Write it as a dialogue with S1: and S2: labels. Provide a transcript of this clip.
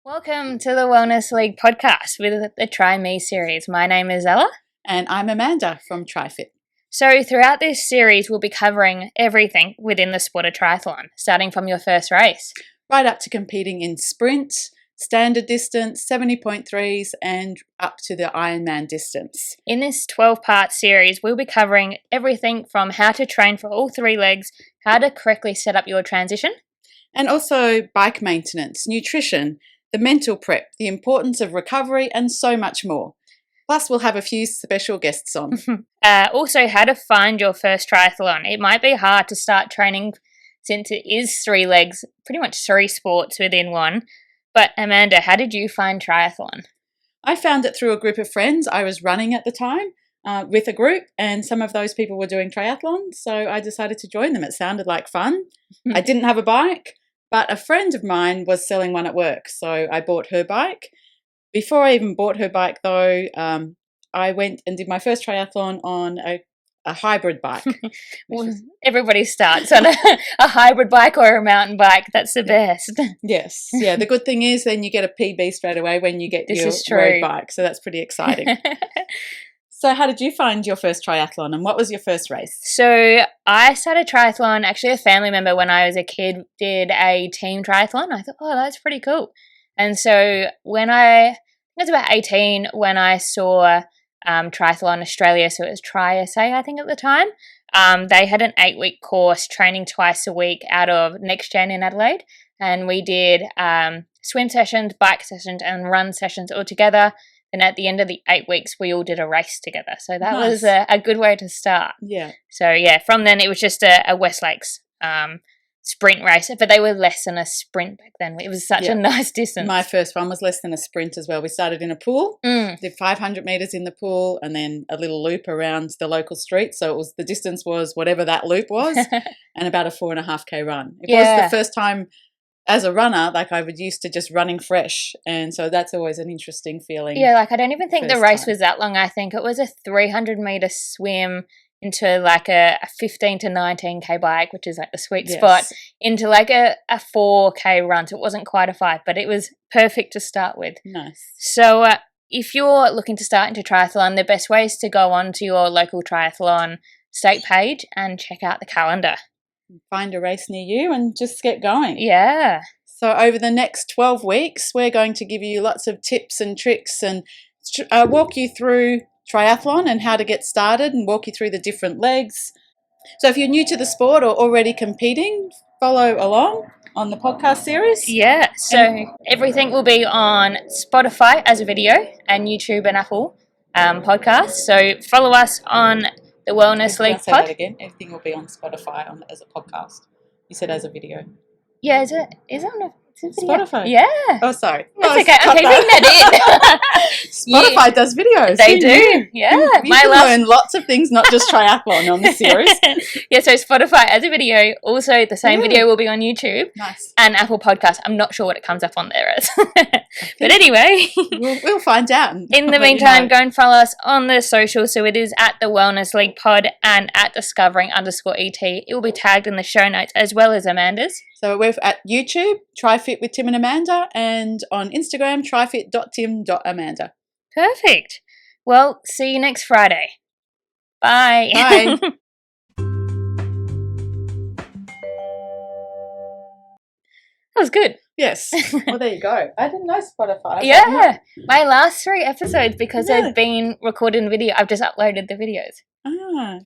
S1: Welcome to the Wellness League podcast with the Try Me series. My name is Ella.
S2: And I'm Amanda from Triathlete.
S1: So throughout this series, we'll be covering everything within the sport of triathlon, starting from your first race.
S2: Right up to competing in sprint, standard distance, 70.3s, and up to the Ironman distance.
S1: In this 12-part series, we'll be covering everything from how to train for all three legs, how to correctly set up your transition,
S2: and also bike maintenance, nutrition, the mental prep, the importance of recovery, and so much more. Plus, we'll have a few special guests on.
S1: Also, how to find your first triathlon. It might be hard to start training since it is three legs, pretty much three sports within one. But Amanda, how did you find triathlon?
S2: I found it through a group of friends. I was running at the time with a group, and some of those people were doing triathlon, so I decided to join them. It sounded like fun. I didn't have a bike, but a friend of mine was selling one at work, so I bought her bike. Before I even bought her bike, though, I went and did my first triathlon on a hybrid bike.
S1: Well, everybody starts on a hybrid bike or a mountain bike. That's the best.
S2: Yes. Yeah. The good thing is then you get a PB straight away when you get your road bike. So that's pretty exciting. So how did you find your first triathlon and what was your first race?
S1: So I started triathlon, actually a family member when I was a kid did a team triathlon. I thought, oh, that's pretty cool. And so when I was about 18 when I saw Triathlon Australia, so it was Tri-SA I think at the time, they had an 8-week course training twice a week out of Next Gen in Adelaide, and we did swim sessions, bike sessions and run sessions all together. And at the end of the 8 weeks, we all did a race together. So that was a good way to start.
S2: Yeah.
S1: So yeah, from then it was just a West Lakes sprint race, but they were less than a sprint back then. It was such a nice distance.
S2: My first one was less than a sprint as well. We started in a pool, did 500 metres in the pool and then a little loop around the local street. So the distance was whatever that loop was and about a 4.5K run. It was the first time as a runner, like I was used to just running fresh. And so that's always an interesting feeling.
S1: Yeah, like I don't even think the race was that long. I think it was a 300-metre swim into like a 15 to 19K bike, which is like the sweet spot, into like a 4K run. So it wasn't quite a 5, but it was perfect to start with.
S2: Nice.
S1: So if you're looking to start into triathlon, the best way is to go on to your local triathlon state page and check out the calendar.
S2: Find a race near you and just get going.
S1: Yeah.
S2: So over the next 12 weeks, we're going to give you lots of tips and tricks and walk you through triathlon and how to get started and walk you through the different legs. So if you're new to the sport or already competing, follow along on the podcast series.
S1: Yeah, so everything will be on Spotify as a video and YouTube and Apple podcasts. So follow us on the Wellness League
S2: Say that again. Everything will be on Spotify as a podcast. You said as a video.
S1: Yeah, is it on a
S2: Spotify?
S1: Yeah.
S2: Oh, sorry.
S1: That's okay. I'm keeping that
S2: in. Spotify does videos.
S1: They do. Yeah.
S2: You can learn lots of things, not just triathlon on the series.
S1: Yeah, so Spotify as a video. Also, the same video will be on YouTube.
S2: Nice.
S1: And Apple Podcasts. I'm not sure what it comes up on there as. But anyway.
S2: We'll find out.
S1: In the meantime, go and follow us on the social. So it is at the Wellness League Pod and at discovering_ET. It will be tagged in the show notes as well as Amanda's.
S2: So we're at YouTube, TriFit with Tim and Amanda, and on Instagram, trifit.tim.amanda.
S1: Perfect. Well, see you next Friday. Bye.
S2: Bye.
S1: That was good.
S2: Yes. Well, there you go. I didn't know Spotify.
S1: Yeah. My last 3 episodes, because they've been recorded in video, I've just uploaded the videos.
S2: Ah.